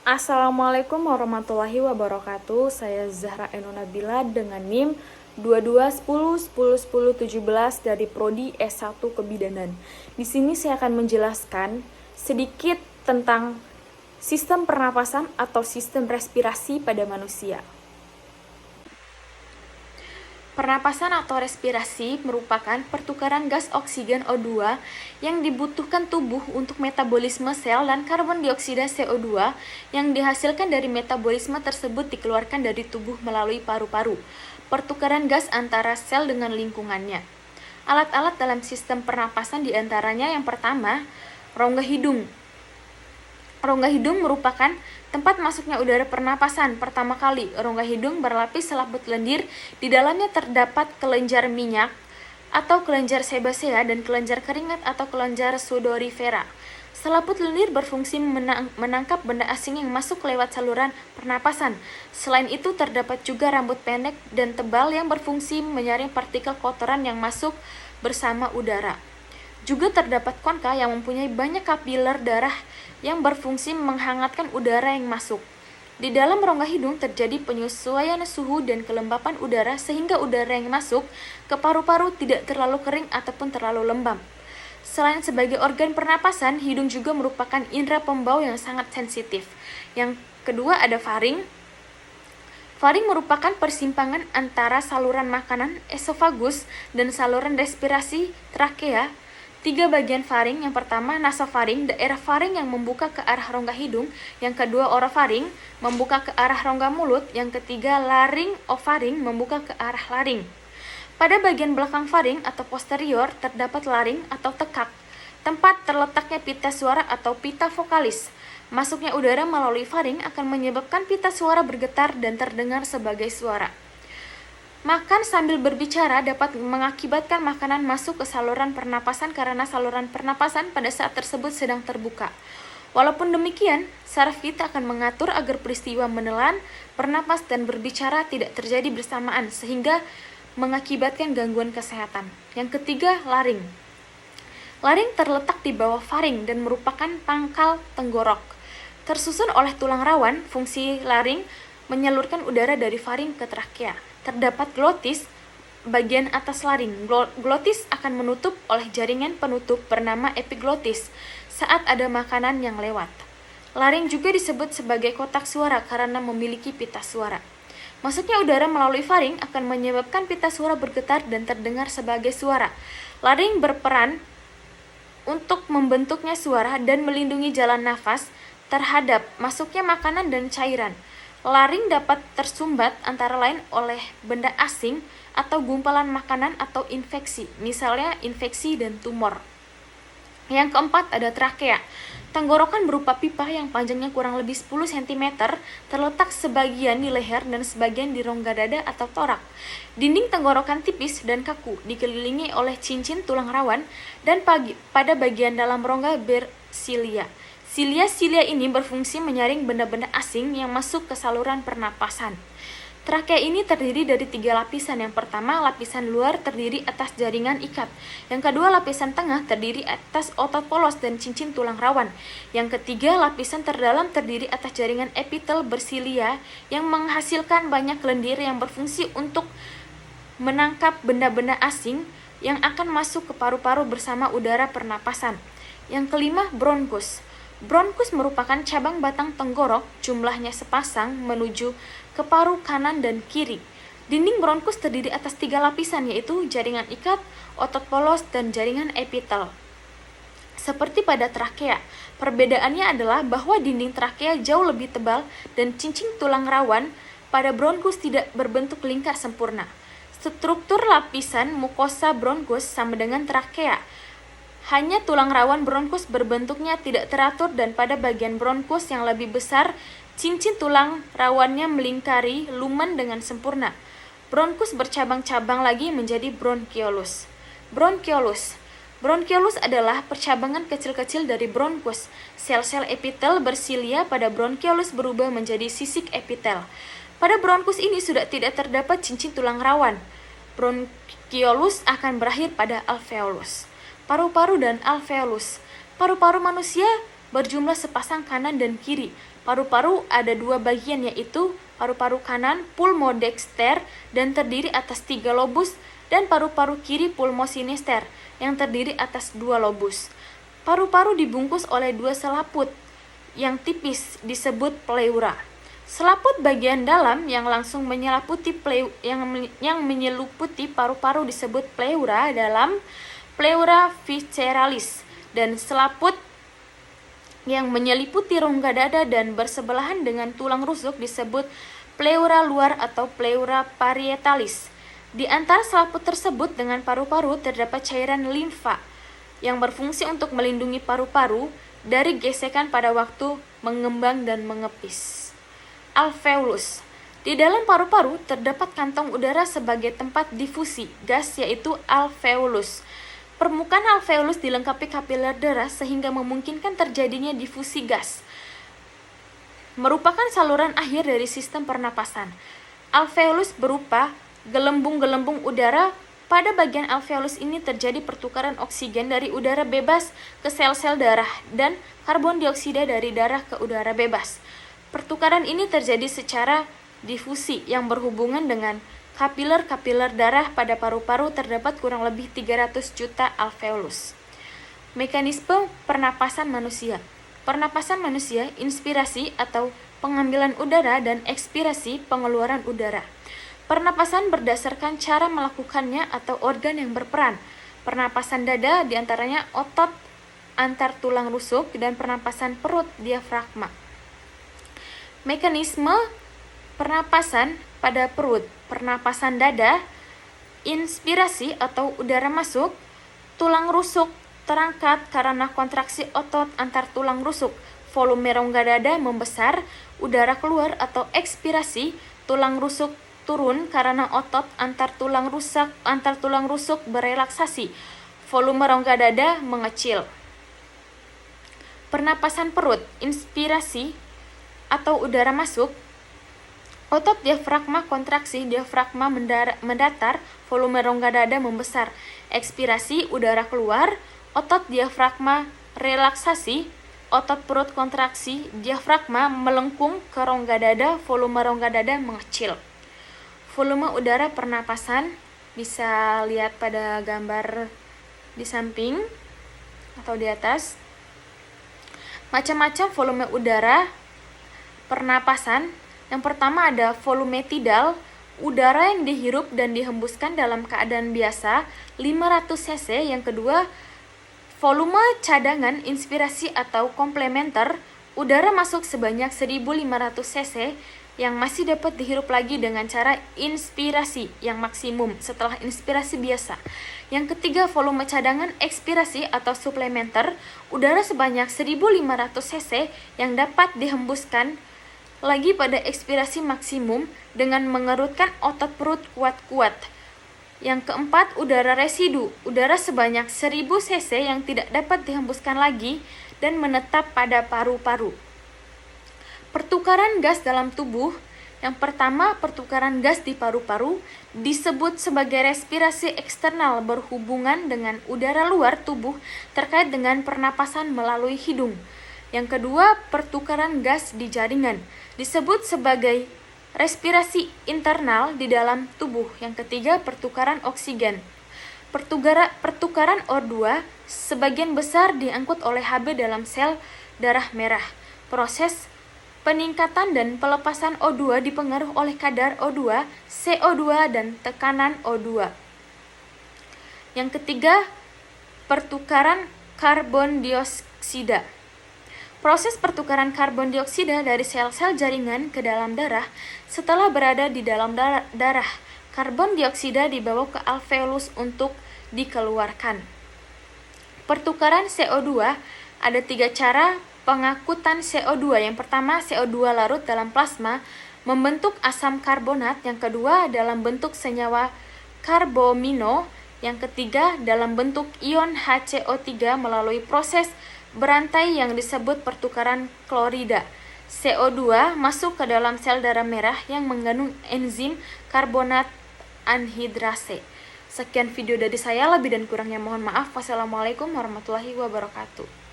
Assalamualaikum warahmatullahi wabarakatuh. Saya Zahra Eno Nabila dengan NIM 2210101017 dari Prodi S1 Kebidanan. Di sini saya akan menjelaskan sedikit tentang sistem pernapasan atau sistem respirasi pada manusia. Pernapasan atau respirasi merupakan pertukaran gas oksigen O2 yang dibutuhkan tubuh untuk metabolisme sel dan karbon dioksida CO2 yang dihasilkan dari metabolisme tersebut dikeluarkan dari tubuh melalui paru-paru. Pertukaran gas antara sel dengan lingkungannya. Alat-alat dalam sistem pernapasan diantaranya yang pertama, rongga hidung. Rongga hidung merupakan tempat masuknya udara pernapasan. Pertama kali, rongga hidung berlapis selaput lendir. Di dalamnya terdapat kelenjar minyak atau kelenjar sebasea dan kelenjar keringat atau kelenjar sudorifera. Selaput lendir berfungsi menangkap benda asing yang masuk lewat saluran pernapasan. Selain itu, terdapat juga rambut pendek dan tebal yang berfungsi menyaring partikel kotoran yang masuk bersama udara. Juga terdapat konka yang mempunyai banyak kapiler darah yang berfungsi menghangatkan udara yang masuk. Di dalam rongga hidung terjadi penyesuaian suhu dan kelembapan udara sehingga udara yang masuk ke paru-paru tidak terlalu kering ataupun terlalu lembab. Selain sebagai organ pernapasan, hidung juga merupakan indera pembau yang sangat sensitif. Yang kedua ada faring. Faring merupakan persimpangan antara saluran makanan esofagus dan saluran respirasi trakea. 3 bagian faring, yang pertama nasofaring, daerah faring yang membuka ke arah rongga hidung, yang kedua orofaring, membuka ke arah rongga mulut, yang ketiga laringofaring, membuka ke arah laring. Pada bagian belakang faring atau posterior terdapat laring atau tekak, tempat terletaknya pita suara atau pita vokalis. Masuknya udara melalui faring akan menyebabkan pita suara bergetar dan terdengar sebagai suara. Makan sambil berbicara dapat mengakibatkan makanan masuk ke saluran pernapasan karena saluran pernapasan pada saat tersebut sedang terbuka. Walaupun demikian, saraf kita akan mengatur agar peristiwa menelan, bernapas, dan berbicara tidak terjadi bersamaan sehingga mengakibatkan gangguan kesehatan. Yang ketiga, laring. Laring terletak di bawah faring dan merupakan pangkal tenggorok. Tersusun oleh tulang rawan, fungsi laring menyalurkan udara dari faring ke trakea. Terdapat glotis, bagian atas laring. Glotis akan menutup oleh jaringan penutup bernama epiglotis saat ada makanan yang lewat. Laring juga disebut sebagai kotak suara karena memiliki pita suara. Masuknya udara melalui faring akan menyebabkan pita suara bergetar dan terdengar sebagai suara. Laring berperan untuk membentuknya suara dan melindungi jalan nafas terhadap masuknya makanan dan cairan. Laring dapat tersumbat antara lain oleh benda asing atau gumpalan makanan atau infeksi, misalnya infeksi dan tumor. Yang keempat ada trakea. Tenggorokan berupa pipa yang panjangnya kurang lebih 10 cm terletak sebagian di leher dan sebagian di rongga dada atau torak. Dinding tenggorokan tipis dan kaku, dikelilingi oleh cincin tulang rawan dan pada bagian dalam rongga bersilia. Silia ini berfungsi menyaring benda-benda asing yang masuk ke saluran pernapasan. Trakea ini terdiri dari 3 lapisan. Yang pertama, lapisan luar terdiri atas jaringan ikat. Yang kedua, lapisan tengah terdiri atas otot polos dan cincin tulang rawan. Yang ketiga, lapisan terdalam terdiri atas jaringan epitel bersilia yang menghasilkan banyak lendir yang berfungsi untuk menangkap benda-benda asing yang akan masuk ke paru-paru bersama udara pernapasan. Yang kelima, bronkus. Bronkus merupakan cabang batang tenggorok, jumlahnya sepasang menuju ke paru kanan dan kiri. Dinding bronkus terdiri atas 3 lapisan, yaitu jaringan ikat, otot polos, dan jaringan epitel. Seperti pada trakea, perbedaannya adalah bahwa dinding trakea jauh lebih tebal dan cincin tulang rawan pada bronkus tidak berbentuk lingkar sempurna. Struktur lapisan mukosa bronkus sama dengan trakea. Hanya tulang rawan bronkus berbentuknya tidak teratur dan pada bagian bronkus yang lebih besar, cincin tulang rawannya melingkari lumen dengan sempurna. Bronkus bercabang-cabang lagi menjadi bronkiolus. Bronkiolus adalah percabangan kecil-kecil dari bronkus. Sel-sel epitel bersilia pada bronkiolus berubah menjadi sisik epitel. Pada bronkus ini sudah tidak terdapat cincin tulang rawan. Bronkiolus akan berakhir pada alveolus. Paru-paru dan alveolus. Paru-paru manusia berjumlah sepasang kanan dan kiri. Paru-paru ada dua bagian, yaitu paru-paru kanan pulmodexter dan terdiri atas 3 lobus, dan paru-paru kiri pulmosinester yang terdiri atas 2 lobus. Paru-paru dibungkus oleh 2 selaput yang tipis disebut pleura. Selaput bagian dalam yang langsung menyeliputi paru-paru disebut pleura dalam pleura visceralis, dan selaput yang menyeliputi rongga dada dan bersebelahan dengan tulang rusuk disebut pleura luar atau pleura parietalis. Di antara selaput tersebut dengan paru-paru terdapat cairan limfa yang berfungsi untuk melindungi paru-paru dari gesekan pada waktu mengembang dan mengepis. Alveolus. Di dalam paru-paru terdapat kantong udara sebagai tempat difusi gas, yaitu alveolus. Permukaan alveolus dilengkapi kapiler darah sehingga memungkinkan terjadinya difusi gas. Merupakan saluran akhir dari sistem pernapasan. Alveolus berupa gelembung-gelembung udara. Pada bagian alveolus ini terjadi pertukaran oksigen dari udara bebas ke sel-sel darah dan karbon dioksida dari darah ke udara bebas. Pertukaran ini terjadi secara difusi yang berhubungan dengan kapiler-kapiler darah. Pada paru-paru terdapat kurang lebih 300 juta alveolus. Mekanisme pernapasan manusia. Pernapasan manusia, inspirasi atau pengambilan udara dan ekspirasi pengeluaran udara. Pernapasan berdasarkan cara melakukannya atau organ yang berperan. Pernapasan dada diantaranya otot antar tulang rusuk dan pernapasan perut diafragma. Mekanisme pernapasan pada perut. Pernapasan dada, inspirasi atau udara masuk, tulang rusuk terangkat karena kontraksi otot antar tulang rusuk, volume rongga dada membesar, udara keluar atau ekspirasi, tulang rusuk turun karena otot antar tulang rusuk berelaksasi, volume rongga dada mengecil. Pernapasan perut, inspirasi atau udara masuk, otot diafragma kontraksi, diafragma mendatar, volume rongga dada membesar. Ekspirasi, udara keluar, otot diafragma relaksasi, otot perut kontraksi, diafragma melengkung ke rongga dada, volume rongga dada mengecil. Volume udara pernapasan bisa lihat pada gambar di samping atau di atas. Macam-macam volume udara pernapasan. Yang pertama ada volume tidal, udara yang dihirup dan dihembuskan dalam keadaan biasa 500 cc. Yang kedua, volume cadangan inspirasi atau komplementer, udara masuk sebanyak 1500 cc yang masih dapat dihirup lagi dengan cara inspirasi yang maksimum setelah inspirasi biasa. Yang ketiga, volume cadangan ekspirasi atau suplementer, udara sebanyak 1500 cc yang dapat dihembuskan lagi pada ekspirasi maksimum dengan mengerutkan otot perut kuat-kuat. Yang keempat, udara residu, udara sebanyak 1000 cc yang tidak dapat dihembuskan lagi dan menetap pada paru-paru. Pertukaran gas dalam tubuh. Yang pertama, pertukaran gas di paru-paru disebut sebagai respirasi eksternal berhubungan dengan udara luar tubuh terkait dengan pernapasan melalui hidung. Yang kedua, pertukaran gas di jaringan disebut sebagai respirasi internal di dalam tubuh. Yang ketiga, pertukaran oksigen. Pertukaran O2 sebagian besar diangkut oleh Hb dalam sel darah merah. Proses peningkatan dan pelepasan O2 dipengaruhi oleh kadar O2, CO2, dan tekanan O2. Yang ketiga, pertukaran karbon dioksida. Proses pertukaran karbon dioksida dari sel-sel jaringan ke dalam darah. Setelah berada di dalam darah, karbon dioksida dibawa ke alveolus untuk dikeluarkan. Pertukaran CO2, ada 3 cara pengangkutan CO2. Yang pertama, CO2 larut dalam plasma membentuk asam karbonat. Yang kedua, dalam bentuk senyawa karbomino. Yang ketiga, dalam bentuk ion HCO3 melalui proses berantai yang disebut pertukaran klorida. CO2 masuk ke dalam sel darah merah yang mengandung enzim karbonat anhidrase. Sekian video dari saya, lebih dan kurangnya mohon maaf. Wassalamualaikum warahmatullahi wabarakatuh.